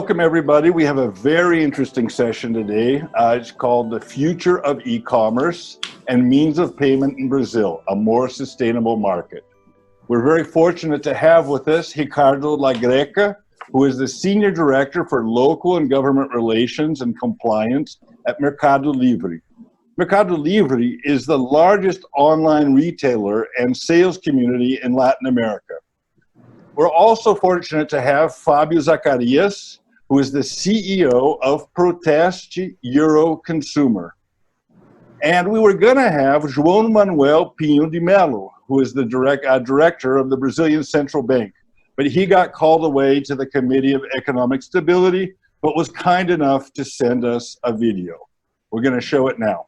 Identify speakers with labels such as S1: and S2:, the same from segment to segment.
S1: Welcome everybody. We have a very interesting session today. It's called The Future of E-Commerce and Means of Payment in Brazil, a More Sustainable Market. We're very fortunate to have with us Ricardo Lagreca, who is the Senior Director for Local and Government Relations and Compliance at Mercado Livre. Mercado Livre is the largest online retailer and sales community in Latin America. We're also fortunate to have Fábio Zacarias, who is the CEO of Proteste Euro Consumer. And we were going to have João Manuel Pinho de Melo, who is the director of the Brazilian Central Bank. But he got called away to the Committee of Economic Stability, but was kind enough to send us a video. We're going to show it now.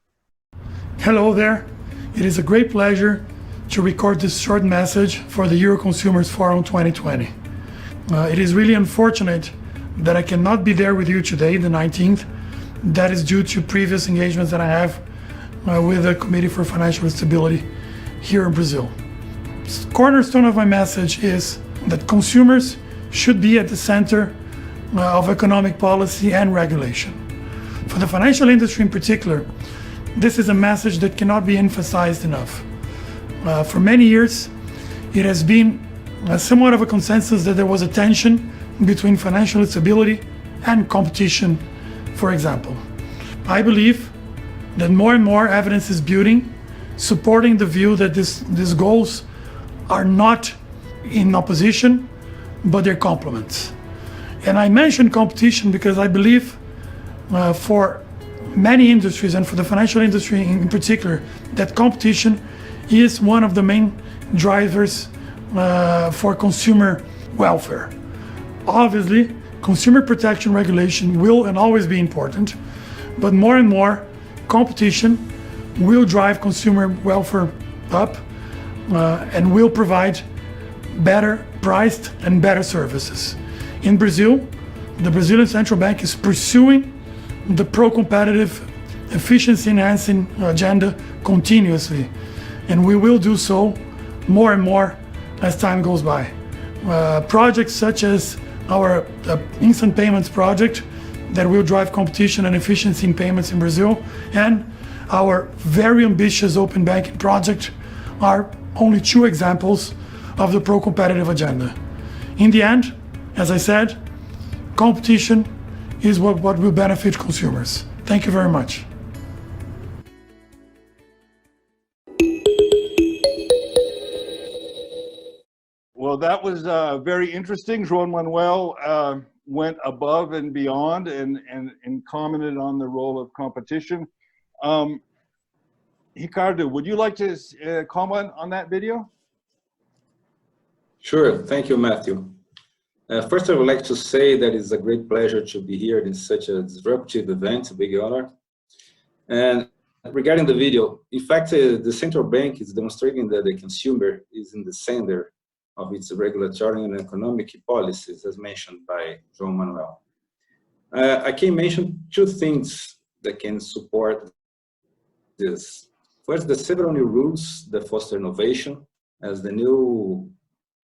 S2: Hello there. It is a great pleasure to record this short message for the Euro Consumers Forum 2020. It is really unfortunate that I cannot be there with you today, the 19th. That is due to previous engagements that I have with the Committee for Financial Stability here in Brazil. The cornerstone of my message is that consumers should be at the center of economic policy and regulation. For the financial industry in particular, this is a message that cannot be emphasized enough. For many years, it has been somewhat of a consensus that there was a tension between financial stability and competition, for example. I believe that more and more evidence is building, supporting the view that these goals are not in opposition, but they're complements. And I mention competition because I believe for many industries, and for the financial industry in particular, that competition is one of the main drivers for consumer welfare. Obviously, consumer protection regulation will and always be important, but more and more competition will drive consumer welfare up and will provide better priced and better services. In Brazil, the Brazilian Central Bank is pursuing the pro-competitive efficiency enhancing agenda continuously, and we will do so more and more as time goes by. Projects such as our instant payments project that will drive competition and efficiency in payments in Brazil, and our very ambitious open banking project are only two examples of the pro-competitive agenda. In the end, as I said, competition is what will benefit consumers. Thank you very much.
S1: Well, that was very interesting. João Manuel went above and beyond and commented on the role of competition. Ricardo, would you like to comment on that video?
S3: Sure, thank you, Matthew. First, I would like to say that it's a great pleasure to be here in such a disruptive event, a big honor. And regarding the video, in fact, the central bank is demonstrating that the consumer is in the center of its regulatory and economic policies, as mentioned by João Manuel. I can mention two things that can support this. First, the several new rules that foster innovation, as the new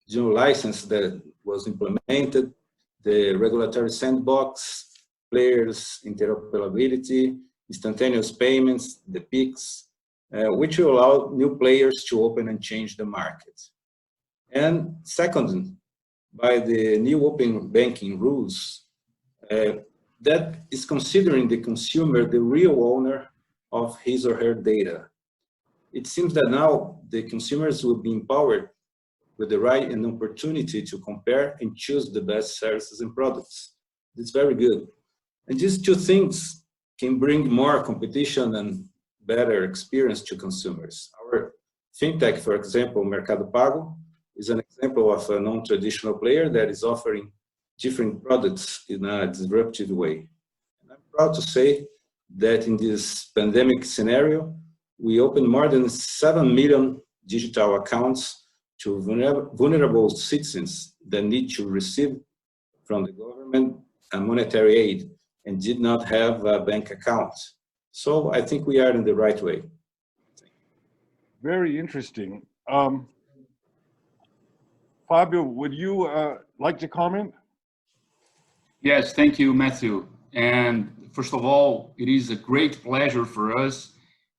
S3: license that was implemented, the regulatory sandbox, players interoperability, instantaneous payments, the PICs, which will allow new players to open and change the market. And second, by the new open banking rules, that is considering the consumer the real owner of his or her data. It seems that now the consumers will be empowered with the right and opportunity to compare and choose the best services and products. It's very good. And these two things can bring more competition and better experience to consumers. Our fintech, for example, Mercado Pago, is an example of a non-traditional player that is offering different products in a disruptive way. And I'm proud to say that in this pandemic scenario, we opened more than 7 million digital accounts to vulnerable citizens that need to receive from the government a monetary aid and did not have a bank account. So I think we are in the right way.
S1: Very interesting. Fábio, would you like to comment?
S4: Yes, thank you, Matthew. And first of all, it is a great pleasure for us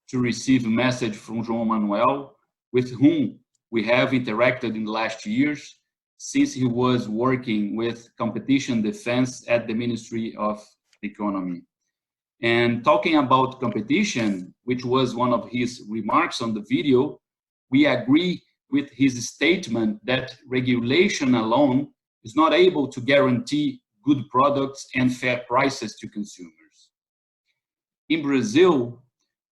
S4: to receive a message from João Manuel, with whom we have interacted in the last years, since he was working with competition defense at the Ministry of Economy. And talking about competition, which was one of his remarks on the video, we agree with his statement that regulation alone is not able to guarantee good products and fair prices to consumers. In Brazil,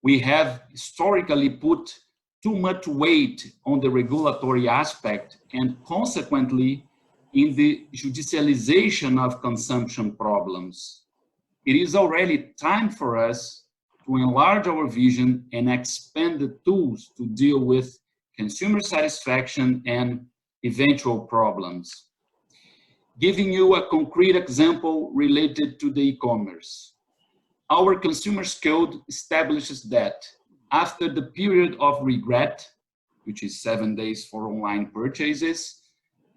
S4: we have historically put too much weight on the regulatory aspect and consequently in the judicialization of consumption problems. It is already time for us to enlarge our vision and expand the tools to deal with consumer satisfaction and eventual problems. Giving you a concrete example related to the e-commerce. Our Consumers Code establishes that after the period of regret, which is 7 days for online purchases,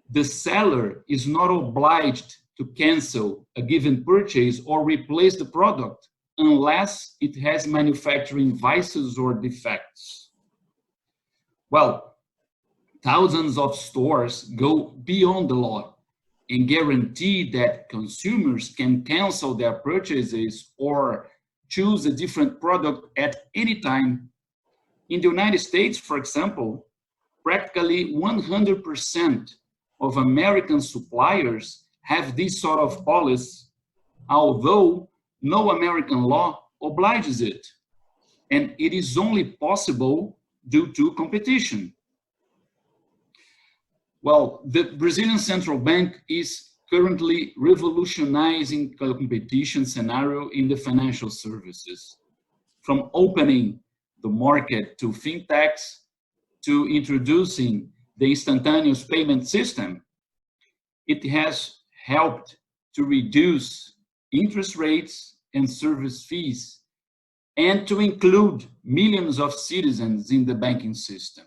S4: the seller is not obliged to cancel a given purchase or replace the product unless it has manufacturing vices or defects. Well, thousands of stores go beyond the law and guarantee that consumers can cancel their purchases or choose a different product at any time. In the United States, for example, practically 100% of American suppliers have this sort of policy, although no American law obliges it. And it is only possible due to competition. Well, the Brazilian Central Bank is currently revolutionizing competition scenario in the financial services, from opening the market to fintechs to introducing the instantaneous payment system. It has helped to reduce interest rates and service fees and to include millions of citizens in the banking system.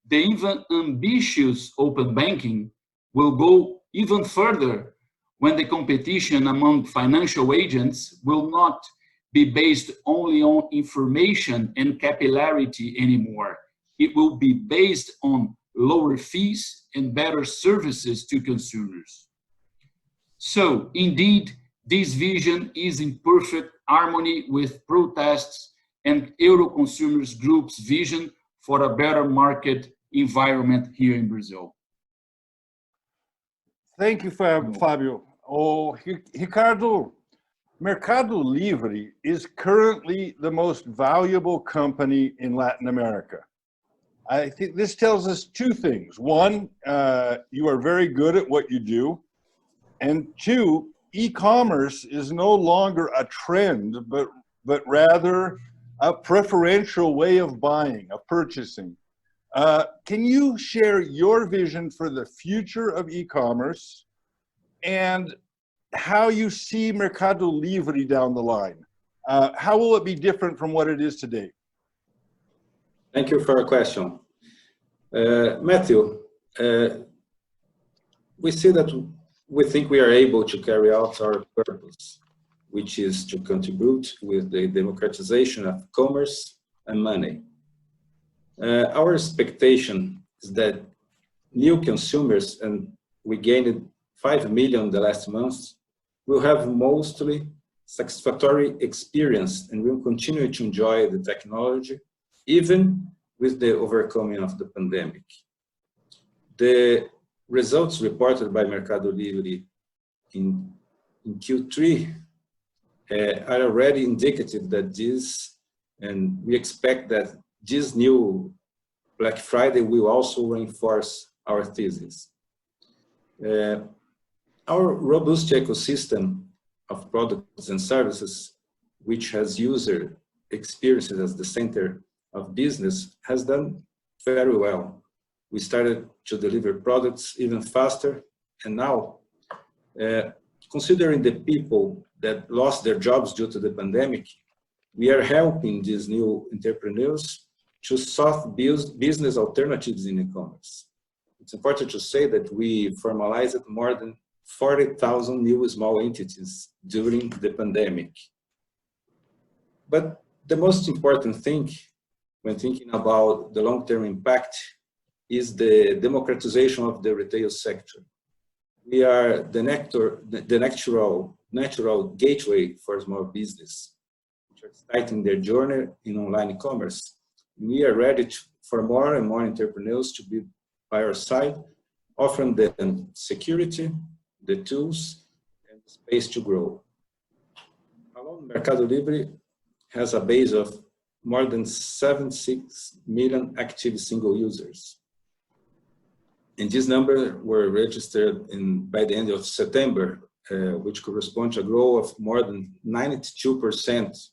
S4: The even ambitious open banking will go even further when the competition among financial agents will not be based only on information and capillarity anymore. It will be based on lower fees and better services to consumers. So, indeed, this vision is in perfect harmony with protests and Euro consumers groups' vision for a better market environment here in Brazil.
S1: Thank you, Fabio. Oh, Ricardo, Mercado Livre is currently the most valuable company in Latin America. I think this tells us two things. One, you are very good at what you do. And two, e-commerce is no longer a trend, but rather a preferential way of buying, of purchasing. Can you share your vision for the future of e-commerce and how you see Mercado Livre down the line? How will it be different from what it is today?
S3: Thank you for your question. Matthew, we see that we think we are able to carry out our purpose, which is to contribute with the democratization of commerce and money. Our expectation is that new consumers, and we gained 5 million the last month, will have mostly satisfactory experience and will continue to enjoy the technology, even with the overcoming of the pandemic. The results reported by Mercado Livre in Q3 are already indicative that this, and we expect that this new Black Friday will also reinforce our thesis. Our robust ecosystem of products and services, which has user experiences as the center of business, has done very well. We started to deliver products even faster, and now, considering the people that lost their jobs due to the pandemic, we are helping these new entrepreneurs to solve business alternatives in e-commerce. It's important to say that we formalized more than 40,000 new small entities during the pandemic. But the most important thing when thinking about the long-term impact is the democratization of the retail sector. We are the natural gateway for small business, which are starting their journey in online commerce. We are ready for more and more entrepreneurs to be by our side, offering them security, the tools, and the space to grow. Alone, Mercado Libre has a base of more than 76 million active single users. And this number were registered by the end of September, which corresponds to a growth of more than 92%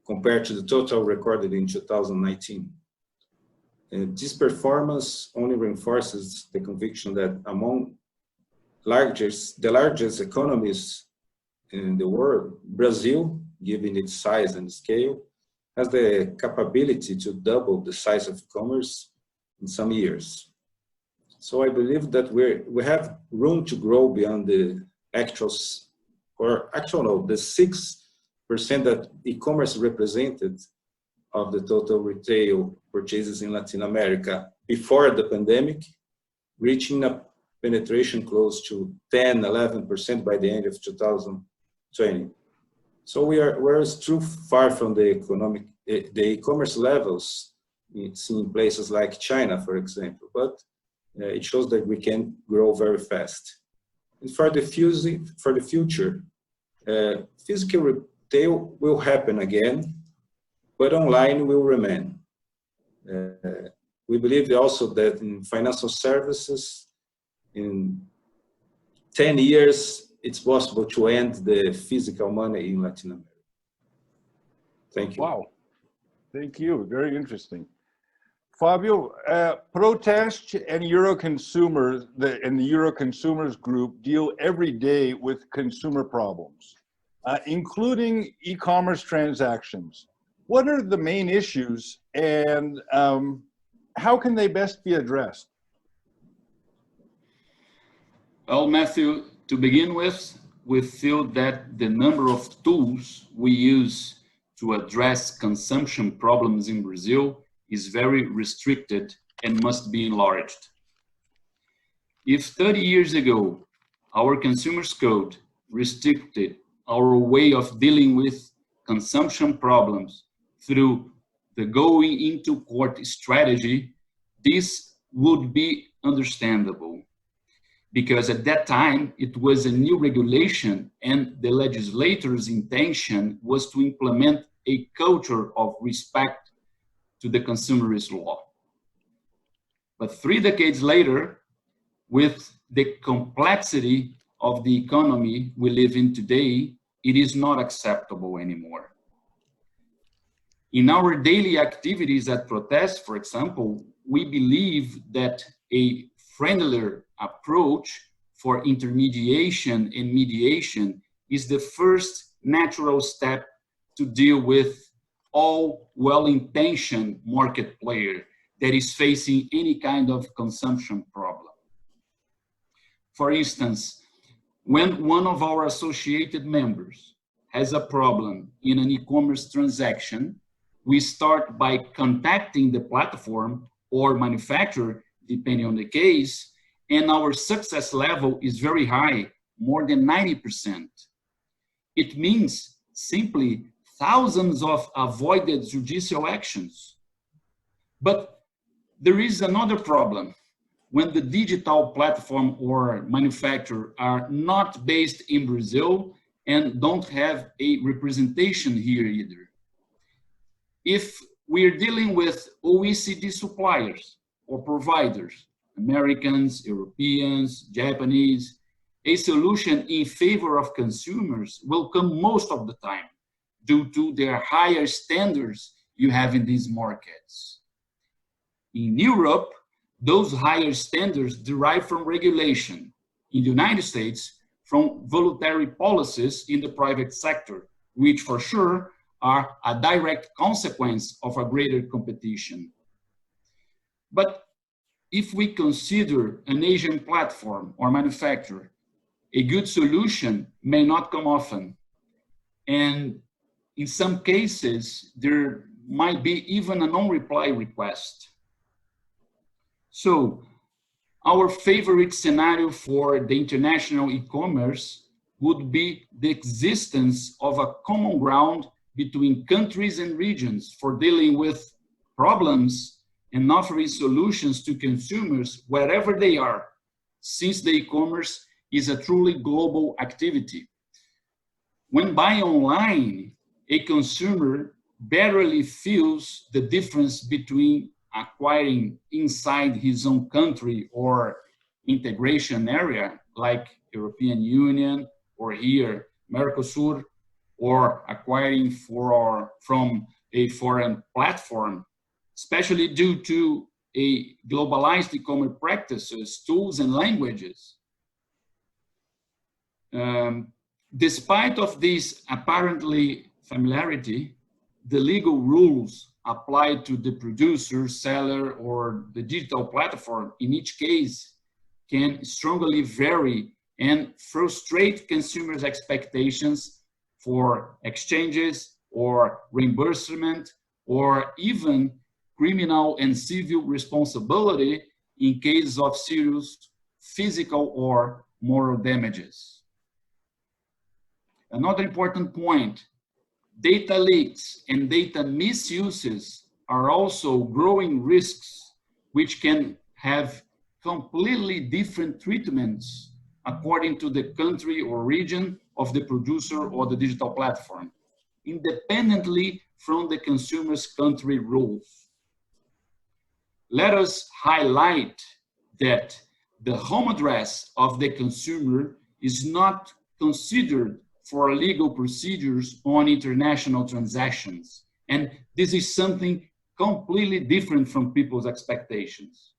S3: compared to the total recorded in 2019. This performance only reinforces the conviction that among the largest economies in the world, Brazil, given its size and scale, has the capability to double the size of commerce in some years. So I believe that we have room to grow beyond the the 6% that e-commerce represented of the total retail purchases in Latin America before the pandemic, reaching a penetration close to 10, 11% by the end of 2020. So we're still far from the e-commerce levels seen in places like China, for example, but it shows that we can grow very fast. And for the future, physical retail will happen again, but online will remain. We believe also that in financial services, in 10 years, it's possible to end the physical money in Latin America. Thank you.
S1: Wow. Thank you. Very interesting. Fabio, Protest and Euroconsumers, and the Euroconsumers group deal every day with consumer problems, including e-commerce transactions. What are the main issues, and how can they best be addressed?
S4: Well, Matthew, to begin with, we feel that the number of tools we use to address consumption problems in Brazil is very restricted and must be enlarged. If 30 years ago, our consumers code restricted our way of dealing with consumption problems through the going into court strategy, this would be understandable. Because at that time, it was a new regulation and the legislator's intention was to implement a culture of respect to the consumerist law. But 3 decades later, with the complexity of the economy we live in today, it is not acceptable anymore. In our daily activities at Protest, for example, we believe that a friendlier approach for intermediation and mediation is the first natural step to deal with all well-intentioned market player that is facing any kind of consumption problem. For instance, when one of our associated members has a problem in an e-commerce transaction, we start by contacting the platform or manufacturer, depending on the case, and our success level is very high, more than 90%. It means simply thousands of avoided judicial actions. But there is another problem. When the digital platform or manufacturer are not based in Brazil and don't have a representation here either. If we're dealing with OECD suppliers or providers, Americans, Europeans, Japanese, a solution in favor of consumers will come most of the time due to their higher standards you have in these markets. In Europe, those higher standards derive from regulation. In the United States, from voluntary policies in the private sector, which for sure are a direct consequence of a greater competition. But if we consider an Asian platform or manufacturer, a good solution may not come often. And in some cases, there might be even a non-reply request. So our favorite scenario for the international e-commerce would be the existence of a common ground between countries and regions for dealing with problems and offering solutions to consumers wherever they are, since the e-commerce is a truly global activity. When buying online, a consumer barely feels the difference between acquiring inside his own country or integration area, like European Union or here, Mercosur, or acquiring from a foreign platform, especially due to a globalized e-commerce practices, tools, and languages. Despite of this apparently familiarity, the legal rules applied to the producer, seller, or the digital platform in each case can strongly vary and frustrate consumers' expectations for exchanges or reimbursement, or even criminal and civil responsibility in case of serious physical or moral damages. Another important point, data leaks and data misuses are also growing risks which can have completely different treatments according to the country or region of the producer or the digital platform, independently from the consumer's country rules. Let us highlight that the home address of the consumer is not considered for legal procedures on international transactions. And this is something completely different from people's expectations.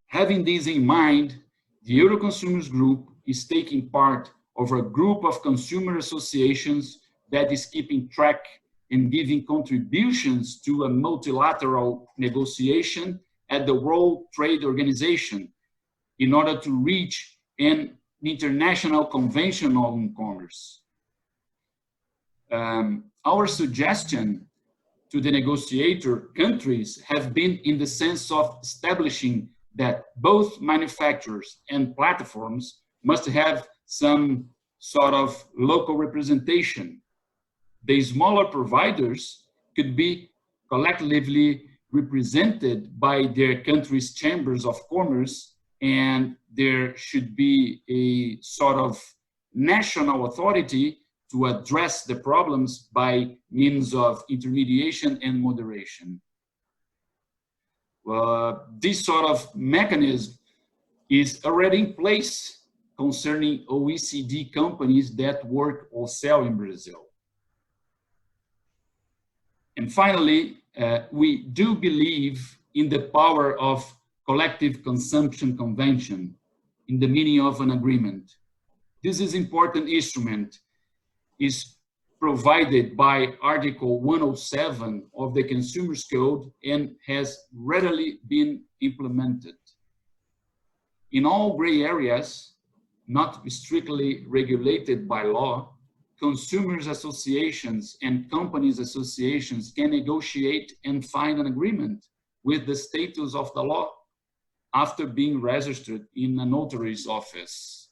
S4: Having this in mind, the Euroconsumers Group is taking part of a group of consumer associations that is keeping track and giving contributions to a multilateral negotiation at the World Trade Organization in order to reach an international convention on commerce. Our suggestion to the negotiator countries have been in the sense of establishing that both manufacturers and platforms must have some sort of local representation. The smaller providers could be collectively represented by their country's chambers of commerce, and there should be a sort of national authority to address the problems by means of intermediation and moderation. This sort of mechanism is already in place concerning OECD companies that work or sell in Brazil. And finally, we do believe in the power of collective consumption convention in the meaning of an agreement. This is important instrument is provided by Article 107 of the Consumers Code and has readily been implemented. In all gray areas, not strictly regulated by law, consumers associations and companies associations can negotiate and find an agreement with the status of the law after being registered in a notary's office.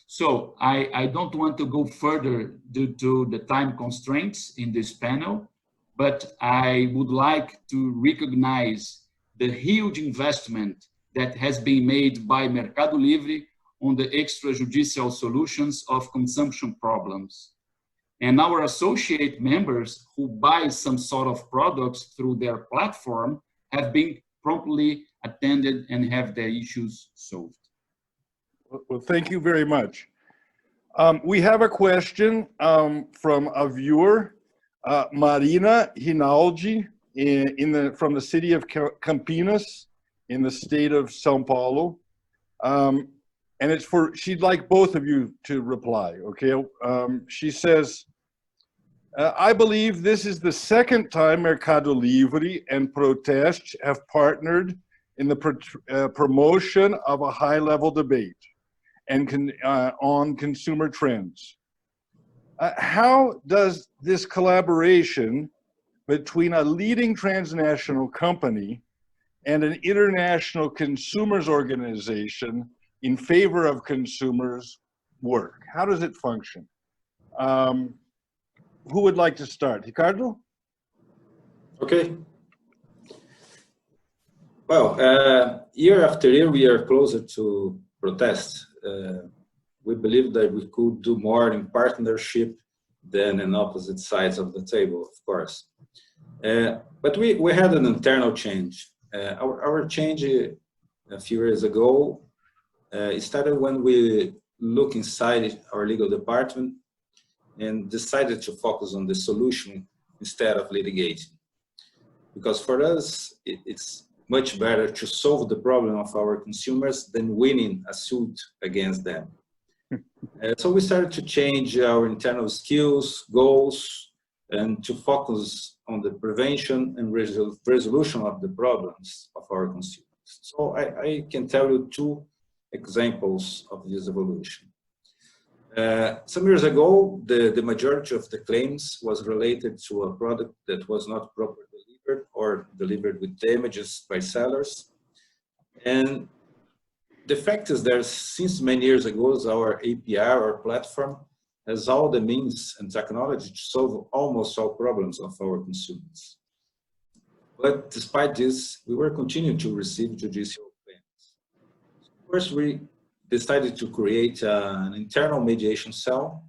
S4: So I don't want to go further due to the time constraints in this panel, but I would like to recognize the huge investment that has been made by Mercado Livre on the extrajudicial solutions of consumption problems. And our associate members who buy some sort of products through their platform have been promptly attended and have their issues solved.
S1: Well, thank you very much. We have a question from a viewer, Marina Rinaldi, from the city of Campinas in the state of São Paulo. And it's she'd like both of you to reply, okay? She says, I believe this is the second time Mercado Livre and Proteste have partnered in the promotion of a high-level debate and on consumer trends. How does this collaboration between a leading transnational company and an international consumers organization in favor of consumers work? How does it function? Who would like to start? Ricardo?
S3: Okay. Well, year after year, we are closer to protest. We believe that we could do more in partnership than in opposite sides of the table, of course. But we had an internal change. Our change a few years ago, it started when we looked inside our legal department and decided to focus on the solution instead of litigating. Because for us, it's much better to solve the problem of our consumers than winning a suit against them. So we started to change our internal skills, goals, and to focus on the prevention and resolution of the problems of our consumers. So I can tell you two examples of this evolution. Some years ago, the majority of the claims was related to a product that was not properly delivered or delivered with damages by sellers. And the fact is that since many years ago, our API, our platform, has all the means and technology to solve almost all problems of our consumers. But despite this, we were continuing to receive judicial claims. First, we decided to create an internal mediation cell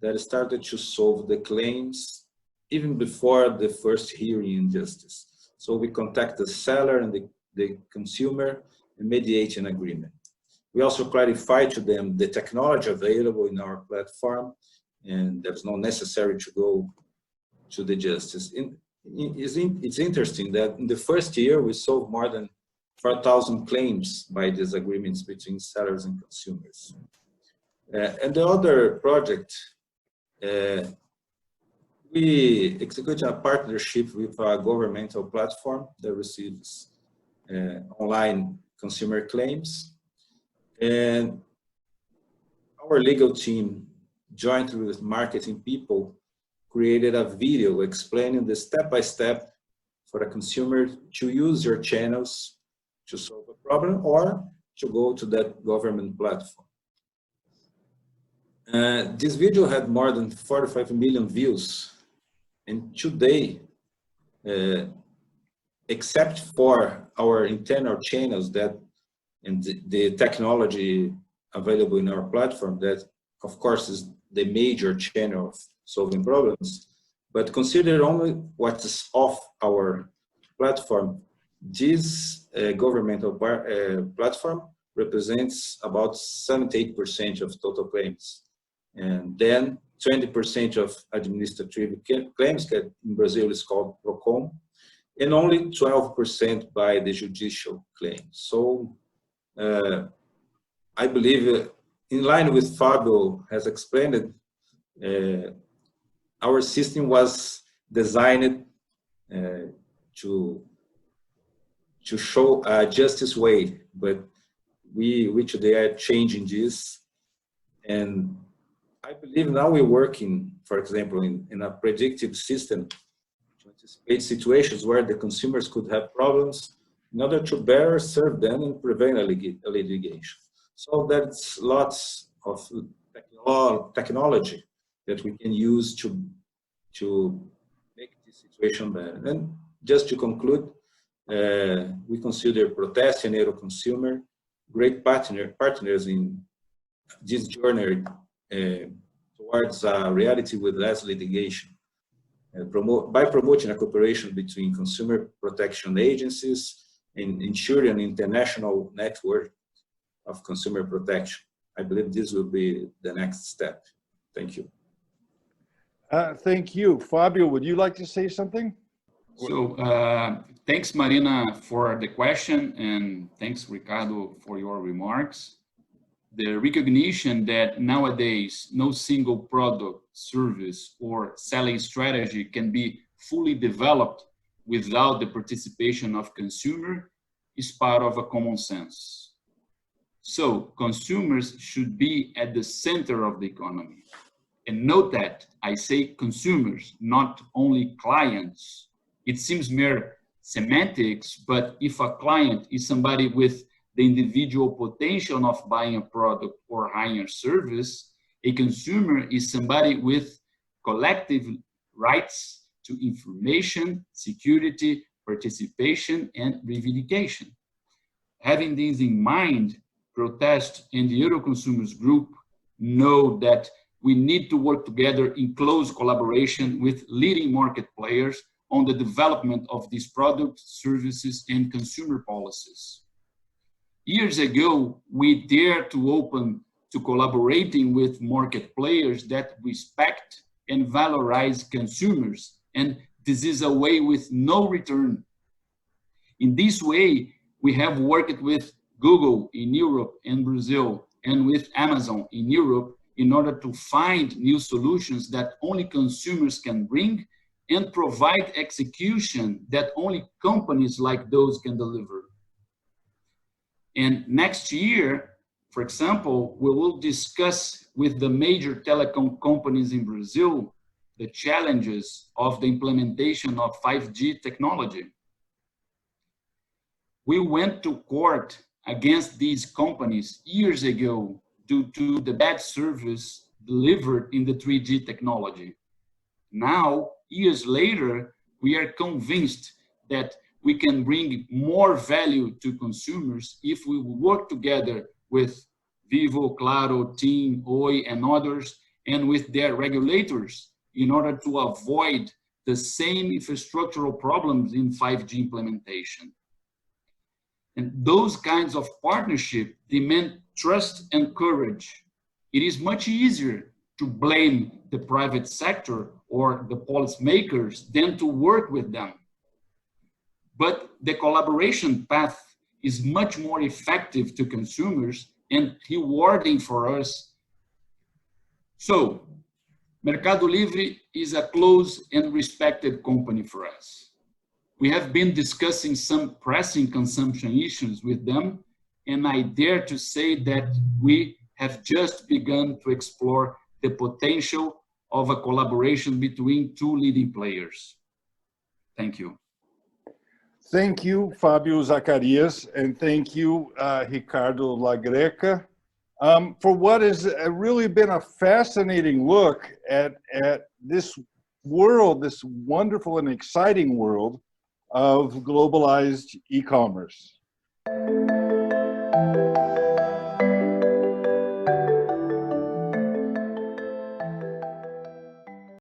S3: that started to solve the claims even before the first hearing in justice. So we contact the seller and the consumer and mediate an agreement. We also clarify to them the technology available in our platform, and there's no necessary to go to the justice. It's interesting that in the first year, we solved more than 4,000 claims by these agreements between sellers and consumers. And the other project, we executed a partnership with a governmental platform that receives online consumer claims. And our legal team, jointly with marketing people, created a video explaining the step-by-step for a consumer to use your channels to solve a problem or to go to that government platform. This video had more than 45 million views. And today, except for our internal channels and the technology available in our platform, that of course is the major channel of solving problems, but consider only what is off our platform. This governmental platform represents about 78% of total claims. And then 20% of administrative claims, that in Brazil is called PROCON, and only 12% by the judicial claims. So I believe, in line with Fabio has explained it, our system was designed to show a justice way, but we today are changing this. And I believe now we're working, for example, in a predictive system to anticipate situations where the consumers could have problems in order to better serve them and prevent a litigation. So that's lots of technology that we can use to make this situation better. And just to conclude, we consider Proteste and Euroconsumer great partners in this journey towards a reality with less litigation. By promoting a cooperation between consumer protection agencies and ensuring an international network of consumer protection. I believe this will be the next step. Thank you.
S1: Thank you. Fabio, would you like to say something?
S4: So thanks, Marina, for the question, and thanks, Ricardo, for your remarks. the recognition that nowadays no single product, service, or selling strategy can be fully developed without the participation of consumer is part of a common sense. So consumers should be at the center of the economy. And note that I say consumers, not only clients. It seems mere semantics, but if a client is somebody with the individual potential of buying a product or hiring a service, a consumer is somebody with collective rights to information, security, participation, and reivindication. Having this in mind, Protest and the Euroconsumers Group know that we need to work together in close collaboration with leading market players on the development of these products, services, and consumer policies. Years ago, we dared to open to collaborating with market players that respect and valorize consumers, and this is a way with no return. In this way, we have worked with Google in Europe and Brazil, and with Amazon in Europe, in order to find new solutions that only consumers can bring and provide execution that only companies like those can deliver. And next year, for example, we will discuss with the major telecom companies in Brazil the challenges of the implementation of 5G technology. We went to court against these companies years ago due to the bad service delivered in the 3G technology. Now, years later, we are convinced that we can bring more value to consumers if we work together with Vivo, Claro, TIM, Oi, and others, and with their regulators in order to avoid the same infrastructural problems in 5G implementation. And those kinds of partnership demand trust and courage. It is much easier to blame the private sector or the policymakers than to work with them. But the collaboration path is much more effective to consumers and rewarding for us. So, Mercado Livre is a close and respected company for us. We have been discussing some pressing consumption issues with them, and I dare to say that we have just begun to explore the potential of a collaboration between two leading players. Thank you.
S1: Thank you, Fabio Zacarias, and thank you, Ricardo Lagreca, for what has really been a fascinating look at this world, this wonderful and exciting world of globalized e-commerce.